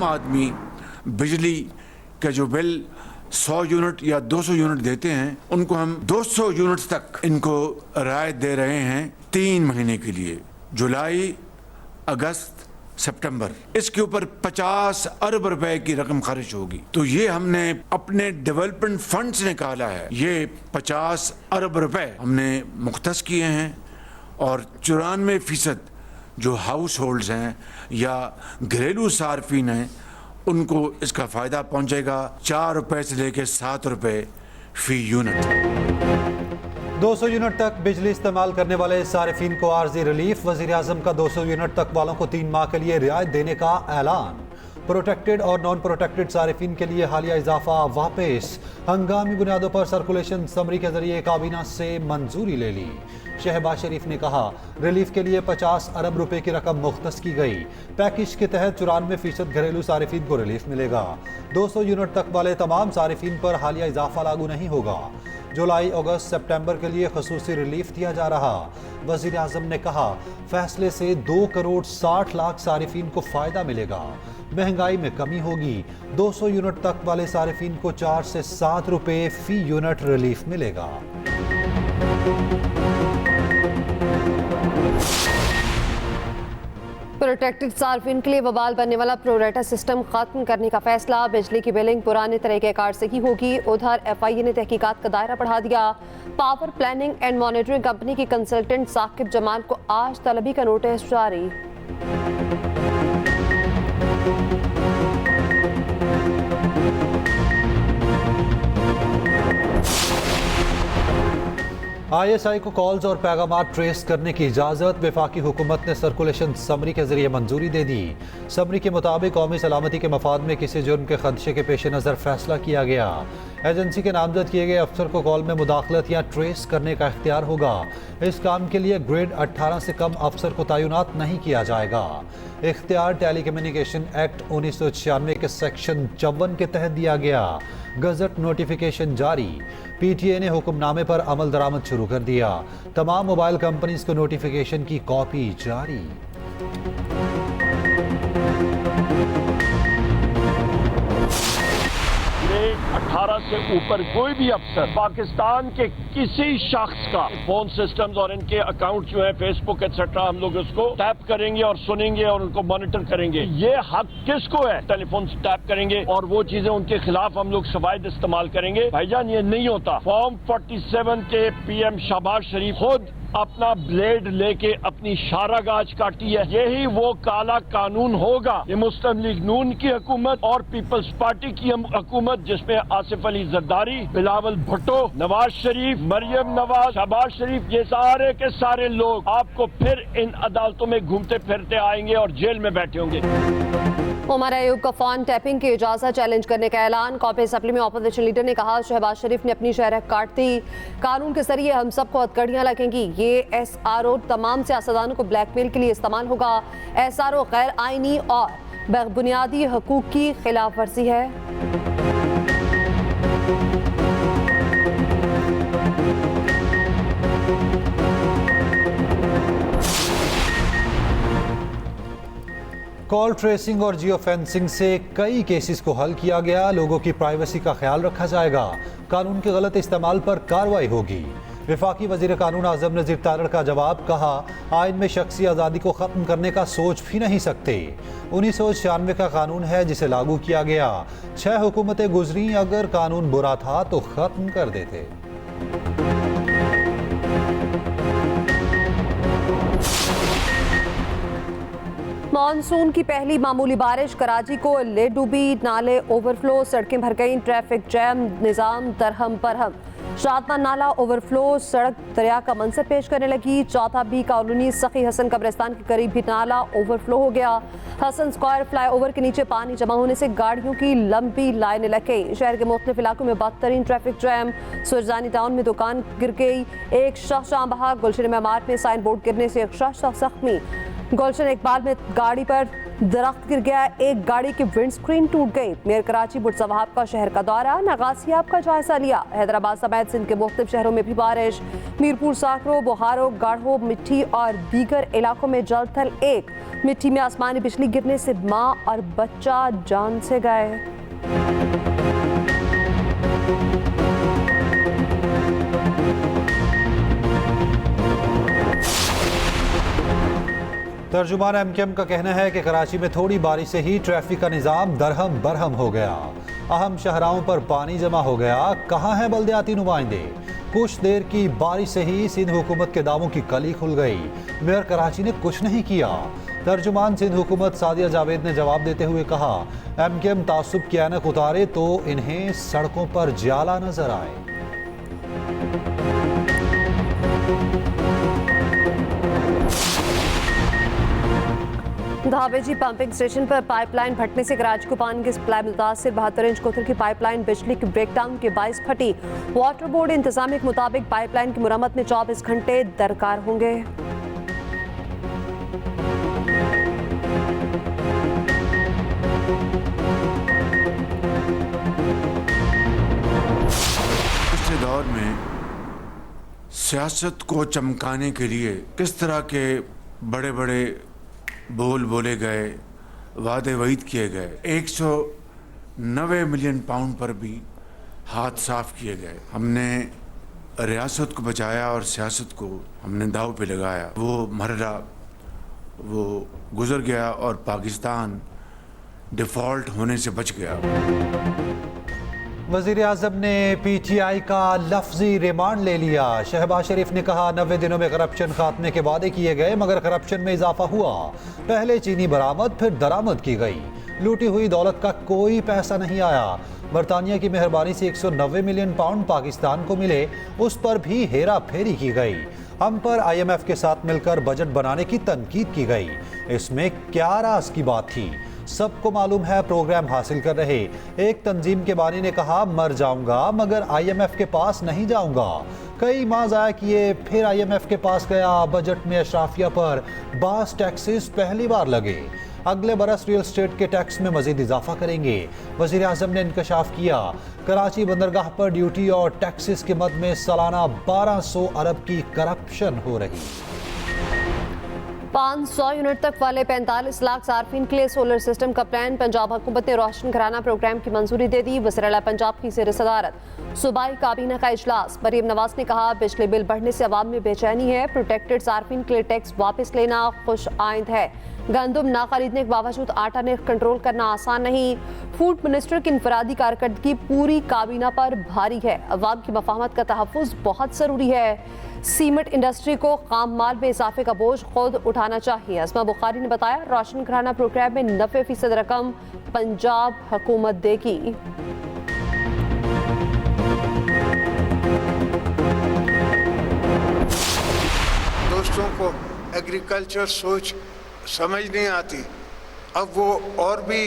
आम आदमी बिजली का जो बिल 100 यूनिट या 200 यूनिट देते हैं, उनको हम 200 यूनिट तक इनको राहत दे रहे हैं 3 महीने के लिए, जुलाई, अगस्त, सितंबर। इसके ऊपर 50 अरब रुपए की रकम खर्च होगी। तो ये हमने अपने डेवलपमेंट फंड से निकाला है। ये 50 अरब रुपए हमने मुख्तस किए हैं और 94% जो हाउस होल्ड्स हैं या घरेलू सार्फिन हैं उनको इसका फ़ायदा पहुंचेगा। 4 रुपए से लेकर 7 रुपए फी यूनिट। 200 यूनिट तक बिजली इस्तेमाल करने वाले सारिफिन को आर्जी रिलीफ। वज़ीर-ए-आज़म का 200 यूनिट तक वालों को 3 माह के लिए रियायत देने का ऐलान। प्रोटेक्टेड और नॉन प्रोटेक्टेड सारिफिन के लिए हालिया इजाफा वापस। हंगामी बुनियादों पर सर्कुलेशन समरी के जरिए काबीना से मंजूरी ले ली। शहबाज शरीफ ने कहा रिलीफ के लिए 50 अरब रुपए की रकम मुख्तस की गई। पैकेज के तहत 94% घरेलू सारिफिन को रिलीफ मिलेगा। 200 यूनिट तक वाले तमाम सारिफिन पर हालिया इजाफा लागू नहीं होगा। जुलाई, अगस्त, सितंबर के लिए खसूसी रिलीफ दिया जा रहा। वज़ीर आज़म ने कहा फैसले से 2 करोड़ 60 लाख सारिफिन को फ़ायदा मिलेगा। महंगाई में कमी होगी। 200 यूनिट तक वाले सारिफिन को 4 से 7 रुपए फी यूनिट रिलीफ मिलेगा। प्रोटेक्टेड सार्फिन के लिए बवाल बनने वाला प्रोरेटा सिस्टम खत्म करने का फैसला। बिजली की बिलिंग पुराने तरीक़ेकार से ही होगी। उधर FIA ने तहकीकात का दायरा बढ़ा दिया। Power planning and monitoring company के कंसल्टेंट साकिब जमाल को आज तलबी का नोटिस जारी। ISI को कॉल्स और पैगामात ट्रेस करने की इजाज़त। वफाकी हुकूमत ने सर्कुलेशन समरी के जरिए मंजूरी दे दी। समरी के मुताबिक कौमी सलामती के मफाद में किसी जुर्म के खदशे के पेश नज़र फैसला किया गया। एजेंसी के नामजद किए गए अफसर को कॉल में मुदाखलत या ट्रेस करने का इख्तियार होगा। इस काम के लिए ग्रेड 18 से कम अफसर को तैनात नहीं किया जाएगा। इख्तियार टेलीकम्युनिकेशन एक्ट 1996 के सेक्शन 54 के तहत दिया गया। गजट नोटिफिकेशन जारी। PTA ने हुक्मनामे पर अमल दरामद शुरू कर दिया। तमाम मोबाइल कंपनीज को नोटिफिकेशन की कॉपी जारी। 18 से ऊपर कोई भी अफसर पाकिस्तान के किसी शख्स का फोन सिस्टम्स और इनके अकाउंट जो है फेसबुक एक्सेट्रा हम लोग उसको टैप करेंगे और सुनेंगे और उनको मॉनिटर करेंगे। ये हक किसको है? टेलीफोन से टैप करेंगे और वो चीजें उनके खिलाफ हम लोग शवाहिद इस्तेमाल करेंगे। भाईजान ये नहीं होता। फॉर्म 47 के PM शहबाज शरीफ खुद अपना ब्लेड लेके अपनी शारागाज काटी है। यही वो काला कानून होगा। ये मुस्लिम लीग नून की हुकूमत और पीपल्स पार्टी की हुकूमत जिसमें आसिफ अली जरदारी, बिलावल भुट्टो, नवाज शरीफ, मरियम नवाज, शहबाज शरीफ, ये सारे के सारे लोग आपको फिर इन अदालतों में घूमते फिरते आएंगे और जेल में बैठे होंगे। उमर अयूब का फोन टैपिंग की इजाजत चैलेंज करने का ऐलान। कॉपी असम्बली में अपोजिशन लीडर ने कहा शहबाज शरीफ ने अपनी शरह काट दी। कानून के जरिए हम सबको हथकड़ियां लगेंगी। ये SRO तमाम सियासतदानों को ब्लैकमेल के लिए इस्तेमाल होगा। SRO गैर आईनी और बुनियादी हकूक की खिलाफ वर्जी है। कॉल ट्रेसिंग और जियो फेंसिंग से कई केसेस को हल किया गया। लोगों की प्राइवेसी का ख्याल रखा जाएगा। कानून के गलत इस्तेमाल पर कार्रवाई होगी। वफाकी वजीर कानून आज़म नज़ीर तारड़ का जवाब। कहा आइन में शख्सी आज़ादी को ख़त्म करने का सोच भी नहीं सकते। 1996 का कानून है जिसे लागू किया गया। 6 हुकूमतें गुजरी। अगर कानून बुरा था तो ख़त्म कर देते। मानसून की पहली मामूली बारिश कराची को ले डूबी। नाले ओवरफ्लो, सड़कें भर गईं। ट्रैफिक जैम, निज़ाम दरहम बरहम। शादमान नाला ओवरफ्लो, सड़क दरिया का मंजर पेश करने लगी। चौथा B कॉलोनी सखी हसन कब्रिस्तान के करीब भी नाला ओवरफ्लो हो गया। हसन स्क्वायर फ्लाईओवर के नीचे पानी जमा होने से गाड़ियों की लंबी लाइनें लग गई। शहर के मुख्तलिफ इलाकों में बदतरीन ट्रैफिक जैम। सुरजानी टाउन में दुकान गिर गई। एक शख्स जान बहक। गुलशन मेमार में साइन बोर्ड गिरने से एक शख्स जख्मी। गुलशन इकबाल में गाड़ी पर दरख्त गिर गया, एक गाड़ी की विंडस्क्रीन टूट गई। मेयर कराची बुरसा वहाब का शहर का दौरा, नागासियाब का जायजा लिया। हैदराबाद समेत सिंध के मुख्तलिफ शहरों में भी बारिश। मीरपुर, साकरो, बोहारो, गाढ़ो, मिट्टी और दीगर इलाकों में जल थल एक। मिट्टी में आसमानी बिजली गिरने से मां और बच्चा जान से गए। तर्जुमान एमकेएम का कहना है कि कराची में थोड़ी बारिश से ही ट्रैफिक का निज़ाम दरहम बरहम हो गया। अहम शहराओं पर पानी जमा हो गया। कहाँ हैं बल्दियाती नुमाइंदे? कुछ देर की बारिश से ही सिंध हुकूमत के दावों की कली खुल गई। मेयर कराची ने कुछ नहीं किया। तर्जुमान सिंध हुकूमत सादिया जावेद ने जवाब देते हुए कहा, एमकेएम तासुब की ऐनक उतारे तो इन्हें सड़कों पर ज्याला नजर आए। धावेजी पंपिंग स्टेशन पर पाइपलाइन फटने से कराची को पानी की सप्लाई मुतासिर। 72 इंच कोथल की पाइपलाइन बिजली के ब्रेकडाउन के बाइस फटी। वाटर बोर्ड इंतजामिया के मुताबिक पाइपलाइन की मुरम्मत में 24 घंटे दरकार होंगे। पिछले दौर में सियासत को चमकाने के लिए किस तरह के बड़े बड़े बोल बोले गए, वादे वईद किए गए। 190 मिलियन पाउंड पर भी हाथ साफ किए गए। हमने रियासत को बचाया और सियासत को हमने दाव पे लगाया। वो मरहला वो गुजर गया और पाकिस्तान डिफ़ॉल्ट होने से बच गया। वज़ीर आज़म ने PTI का लफ्जी रिमांड ले लिया। शहबाज शरीफ ने कहा 90 दिनों में करप्शन खात्मे के वादे किए गए मगर करप्शन में इजाफा हुआ। पहले चीनी बरामद फिर दरामद की गई। लूटी हुई दौलत का कोई पैसा नहीं आया। बरतानिया की मेहरबानी से 190 मिलियन पाउंड पाकिस्तान को मिले, उस पर भी हेरा फेरी की गई। हम पर IMF के साथ मिलकर बजट बनाने की तनकीद की गई। इसमें क्या राज की बात थी? सबको मालूम है प्रोग्राम हासिल कर रहे। एक तंजीम के बानी ने कहा मर जाऊंगा मगर IMF के पास नहीं जाऊंगा। कई माह ज़ाया किए, फिर IMF के पास गया। बजट में अशराफिया पर बास टैक्सेस पहली बार लगे। अगले बरस रियल एस्टेट के टैक्स में मजीद इजाफा करेंगे। वज़ीर आज़म ने इंकशाफ किया कराची बंदरगाह पर ड्यूटी और टैक्सेस के मद में सालाना 1200 अरब की करप्शन हो रही। 500 यूनिट तक वाले 45 लाख सार्फिन के लिए सोलर सिस्टम का प्लान। पंजाब हुकूमत ने रोशन घराना प्रोग्राम की मंजूरी दे दी। वज़ीर आला पंजाब की ज़ेर सदारत सूबाई काबीना का इजलास। मरीम नवाज ने कहा बिजली बिल बढ़ने से अवाम में बेचैनी है। प्रोटेक्टेड सार्फिन के लिए टैक्स वापस लेना खुश आइंद है। गंदम ना खरीदने के बावजूद आटा निर्ख कंट्रोल करना आसान नहीं। फूड मिनिस्टर की इनफरादी कारकर्दगी पूरी काबीना पर भारी है। अवाम की मफाहमत का तहफ़्फ़ुज़ बहुत ज़रूरी है। सीमेंट इंडस्ट्री को खाम माल में इजाफे का बोझ खुद उठाना चाहिए। अस्मा बुखारी ने बताया रोशन घराना प्रोग्राम में 90% रकम पंजाब हुकूमत देगी। दोस्तों को एग्रीकल्चर सोच समझ नहीं आती। अब वो और भी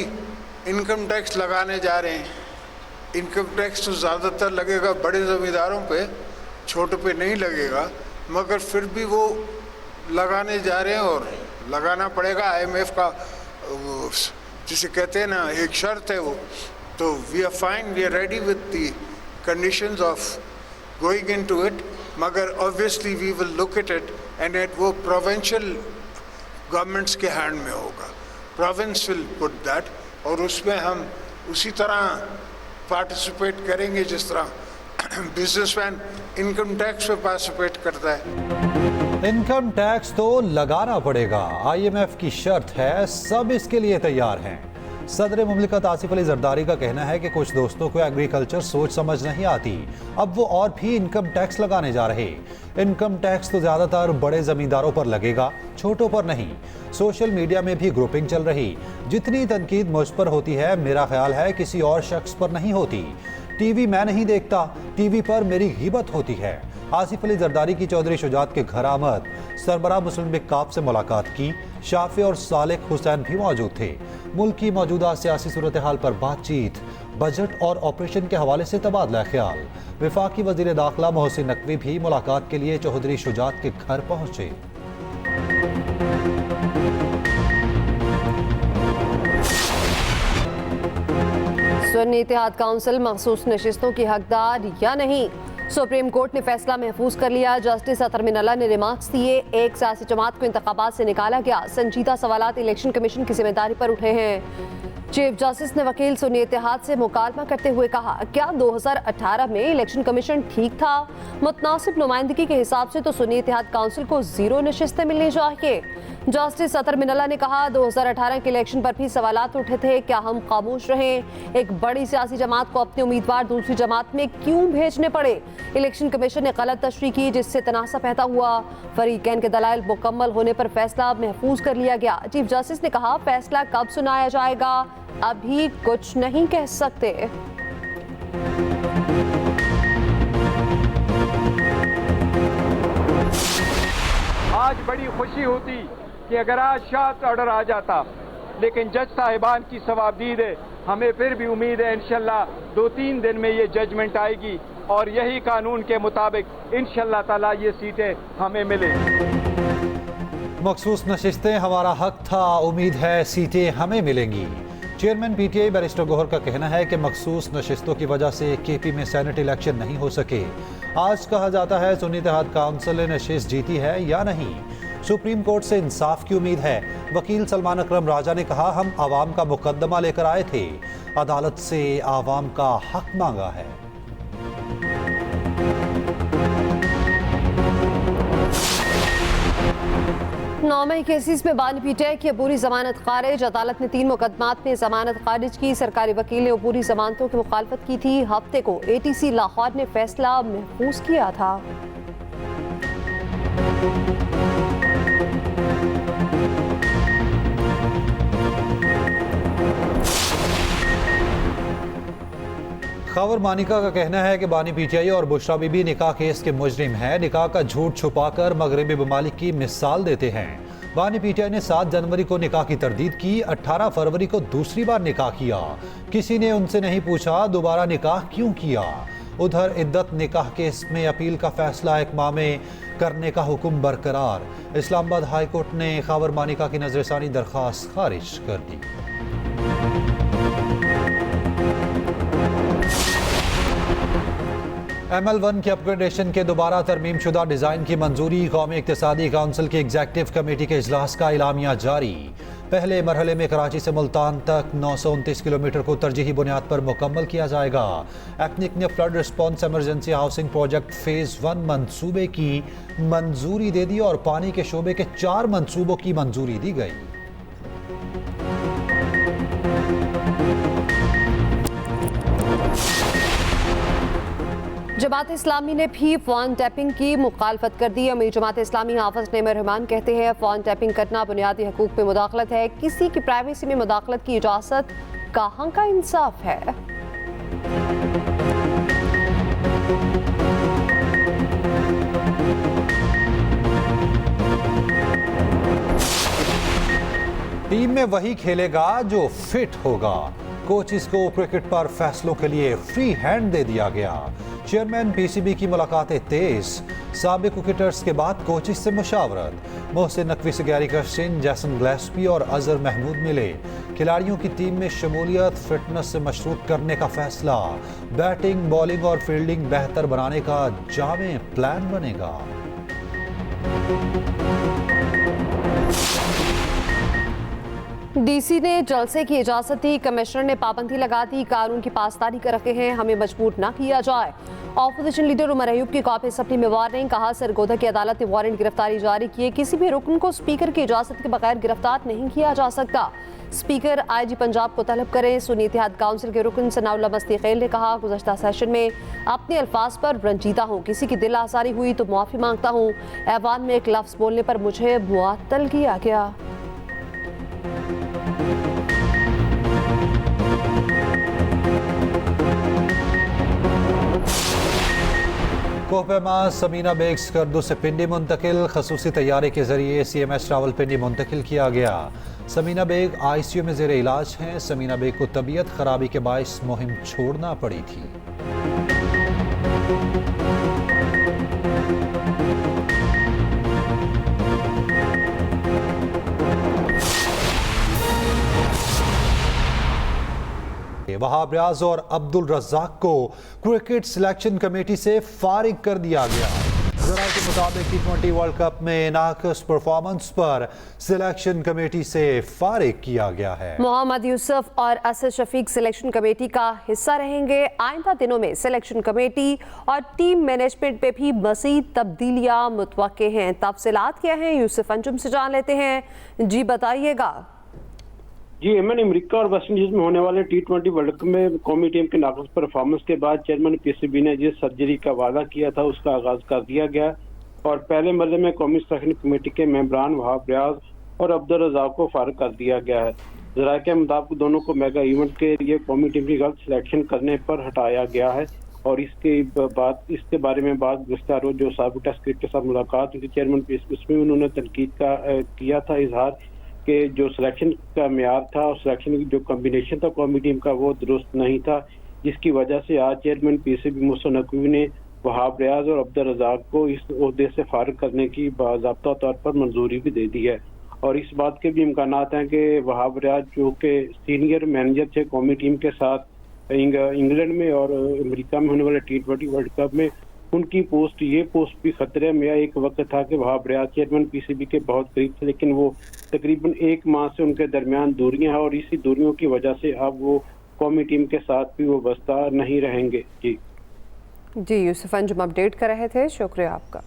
इनकम टैक्स लगाने जा रहे हैं। इनकम टैक्स तो ज़्यादातर लगेगा बड़े ज़मींदारों पे, छोटे पे नहीं लगेगा, मगर फिर भी वो लगाने जा रहे हैं और लगाना पड़ेगा। IMF का जिसे कहते हैं ना एक शर्त है वो। तो we are fine, we are ready with the conditions of going into it, मगर obviously we will look at it and at वो प्रोविंशियल गवर्नमेंट्स के हैंड में होगा। प्रोविंस विल पुट दैट और उसमें हम उसी तरह पार्टिसिपेट करेंगे जिस तरह बिजनेसमैन इनकम टैक्स में पार्टिसिपेट करता है। इनकम टैक्स तो लगाना पड़ेगा। IMF की शर्त है, सब इसके लिए तैयार हैं। सदर मुमलिकत आसिफ अली जरदारी का कहना है कि कुछ दोस्तों को एग्रीकल्चर सोच समझ नहीं आती, अब वो और भी इनकम टैक्स लगाने जा रहे। इनकम टैक्स तो ज़्यादातर बड़े ज़मींदारों पर लगेगा, छोटों पर नहीं। सोशल मीडिया में भी ग्रुपिंग चल रही। जितनी तनकीद मुझ पर होती है मेरा ख्याल है किसी और शख्स पर नहीं होती। टीवी मैं नहीं देखता, टीवी पर मेरी गिबत होती है। आसिफ अली जरदारी की चौधरी शुजात के घर आमद, सरबराह मुस्लिम लीग काब से मुलाकात की। शाफी और सालिक हुसैन भी मौजूद थे। मुल्क की मौजूदा सियासी सूरत हाल पर बातचीत, बजट और ऑपरेशन के हवाले से तबादला ख्याल। वफाकी वजीर दाखिला मोहसिन नकवी भी मुलाकात के लिए चौधरी शुजात के घर पहुंचे। सुन्नी इत्तेहाद काउंसिल मखसूस नशिस्तों की हकदार या नहीं, सुप्रीम कोर्ट ने फैसला महफूज कर लिया। जस्टिस अतर मिनल्ला ने रिमार्क्स दिए। एक सियासी जमात को इंतखाबात से निकाला गया, संजीदा सवालात इलेक्शन कमीशन की जिम्मेदारी पर उठे हैं। चीफ जस्टिस ने वकील सुन्नी इत्तेहाद से मुकालमा करते हुए कहा, क्या 2018 में इलेक्शन कमीशन ठीक था? मुतनासिब नुमाइंदगी के हिसाब से तो सुन्नी इत्तेहाद काउंसिल को 0 नशिस्तें मिलनी चाहिए। जस्टिस अतर मिनल्ला ने कहा, 2018 के इलेक्शन पर भी सवालात उठे थे, क्या हम खामोश रहें? एक बड़ी सियासी जमात को अपने उम्मीदवार दूसरी जमात में क्यों भेजने पड़े? इलेक्शन कमीशन ने गलत तशरीह की, जिससे तनासा पैदा हुआ। फरीकैन के दलाइल मुकम्मल होने पर फैसला महफूज कर लिया गया। चीफ जस्टिस ने कहा, फैसला कब सुनाया जाएगा अभी कुछ नहीं कह सकते। आज बड़ी खुशी होती कि अगर आज शार्ट ऑर्डर आ जाता, लेकिन जज साहिबान की सवाबदीद है, हमें फिर भी उम्मीद है इंशाल्लाह 2-3 दिन में ये जजमेंट आएगी और यही कानून के मुताबिक इंशाल्लाह ताला ये सीटें हमें मिलेंगी। मखसूस नशिस्तें हमारा हक था, उम्मीद है सीटें हमें मिलेंगी। चेयरमैन पीटीआई बैरिस्टर गौहर का कहना है कि मखसूस नशिस्तों की वजह से केपी में सेनेट इलेक्शन नहीं हो सके। आज कहा जाता है सुन्नी इत्तेहाद काउंसिल ने नशिस्त जीती है या नहीं। सुप्रीम कोर्ट से इंसाफ की उम्मीद है। वकील सलमान अकरम राजा ने कहा, हम आवाम का मुकदमा लेकर आए थे, अदालत से आवाम का हक मांगा है। नौमई केसेस में बानी पीटीआई की अबूरी जमानत खारिज। अदालत ने 3 मुकदमात में जमानत खारिज की। सरकारी वकील ने अबूरी जमानतों की मुखालफत की थी। हफ्ते को एटीसी लाहौर ने फैसला महफूज किया था। खबर मानिका का कहना है कि बानी पीटीआई और बुशरा बीबी निकाह केस के मुजरिम हैं। निकाह का झूठ छुपाकर मगरबी ममालिक की मिसाल देते हैं। बानी पीटीआई ने 7 जनवरी को निकाह की तरदीद की, 18 फरवरी को दूसरी बार निकाह किया। किसी ने उनसे नहीं पूछा दोबारा निकाह क्यों किया। उधर इद्दत निकाह केस में अपील का फैसला 1 माह में करने का हुक्म बरकरार। इस्लामाबाद हाई कोर्ट ने खबर मानिका की नजरसानी दरख्वास्त खारिज कर दी। ML1 के अपग्रेडेशन के दोबारा तरमीम शुदा डिज़ाइन की मंजूरी। कौमी इक्तिसादी काउंसिल की एग्जेक्टिव कमेटी के इजलास का इलामिया जारी। पहले मरहले में कराची से मुल्तान तक 929 किलोमीटर को तरजीही बुनियाद पर मुकम्मल किया जाएगा। एपनिक ने flood response emergency housing project phase 1 मंसूबे की मंजूरी दे दी और पानी के शोबे के 4 मंसूबों की मंजूरी दी गई। जमात इस्लामी ने भी फ़ोन टैपिंग की मुखालफत कर दी। अमीर जमात इस्लामी हाफिज नईम रहमान कहते हैं, फ़ोन टैपिंग करना बुनियादी हकूक़ में मुदाखलत है। किसी की प्राइवेसी में मुदाखलत की इजाज़त कहाँ का इंसाफ है। टीम में वही खेलेगा जो फिट होगा। कोचिस को क्रिकेट पर फैसलों के लिए फ्री हैंड दे दिया गया। चेयरमैन पीसीबी की मुलाकातें तेज। साबिक क्रिकेटर्स के बाद कोचिस से मुशावरत। मोहसिन नकवी से गैरी कर्स्टिन, जैसन ग्लेस्पी और अजहर महमूद मिले। खिलाड़ियों की टीम में शमूलियत फिटनेस से मशरूत करने का फैसला। बैटिंग, बॉलिंग और फील्डिंग बेहतर बनाने का जामे प्लान बनेगा। डीसी ने जलसे की इजाजत दी। कमिश्नर ने पाबंदी लगा दी। कानून की पासदारी कर रखे हैं, हमें मजबूर ना किया जाए। ऑपोजिशन लीडर उमर अयूब की कॉपी असम्बली में वार्निंग। कहा, सरगोदा की अदालत ने वारंट गिरफ्तारी जारी किए। किसी भी रुकन को स्पीकर की इजाजत के बगैर गिरफ्तार नहीं किया जा सकता। स्पीकर आईजी पंजाब को तलब करें। सुन्नी इत्तेहाद काउंसिल के रुकन सनाउल्लाह मस्ती खेल ने कहा, गुज़श्ता सेशन में अपने अल्फाज पर रंजीदा हूँ। किसी की दिल आसारी हुई तो माफ़ी मांगता हूँ। ऐवान में एक लफ्ज़ बोलने पर मुझे मुअत्तल किया गया। कोहपेमा समीना बेग स्कर्दू से पिंडी मुंतकिल। खसूसी तैयारे के जरिए CMS रावलपिंडी मुंतकिल किया गया। समीना बेग ICU में ज़ेर इलाज हैं। समीना बेग को तबीयत खराबी के बायस मुहिम छोड़ना पड़ी थी। वहाब रियाज और अब्दुल रज़ाक को क्रिकेट सिलेक्शन कमेटी से फारिग कर दिया गया। ज़राए के मुताबिक T20 वर्ल्ड कप में नाक़िस परफॉर्मेंस पर सिलेक्शन कमेटी से फारिग किया गया है। मोहम्मद यूसुफ और असद शफीक सिलेक्शन कमेटी का हिस्सा रहेंगे। आइंदा दिनों में सिलेक्शन कमेटी और टीम मैनेजमेंट पे भी मज़ीद तब्दीलियां मुतवक्के हैं। तफसीलात क्या हैं, यूसुफ अंजुम से जान लेते हैं। जी बताइएगा। जी एमन, अमेरिका और वेस्ट इंडीज में होने वाले T20 वर्ल्ड कप में कौमी टीम के नाक़िस परफॉर्मेंस के बाद चेयरमैन पीसीबी ने जिस सर्जरी का वादा किया था उसका आगाज कर दिया गया और पहले मरले में कौमी सिलेक्शन कमेटी के मेंबरान वहाब रियाज और अब्दुल रज़ाक को फारिग कर दिया गया है। ज़राए के मुताबिक दोनों को मेगा इवेंट के लिए कौमी टीम की गलत सिलेक्शन करने पर हटाया गया है और इसके बारे में बात गुज़श्ता रोज जो साबिक़ टेस्ट क्रिकेट के साथ मुलाकात हुई चेयरमैन पीसीबी में उन्होंने तनकीद किया था इजहार कि जो सिलेक्शन का मेयार था और सिलेक्शन की जो कॉम्बिनेशन था कौमी टीम का वो दुरुस्त नहीं था, जिसकी वजह से आज चेयरमैन पीसीबी मोहसिन नकवी ने वहाब रियाज और अब्दुल रज़ाक को इस ओहदे से फारिग करने की बाज़ाब्ता तौर पर मंजूरी भी दे दी है और इस बात के भी इम्कानात हैं कि वहाब रियाज जो कि सीनियर मैनेजर थे कौमी टीम के साथ इंग्लैंड में और अमेरिका में होने वाले T20 वर्ल्ड कप में, उनकी ये पोस्ट भी खतरे में। एक वक्त था कि वहाब रियाज चेयरमैन पीसीबी के बहुत करीब थे, लेकिन वो तकरीबन एक माह से उनके दरमियान दूरियां हैं और इसी दूरियों की वजह से अब वो कौमी टीम के साथ भी वो वाबस्ता नहीं रहेंगे। जी यूसुफ अंजुम अपडेट कर रहे थे, शुक्रिया आपका।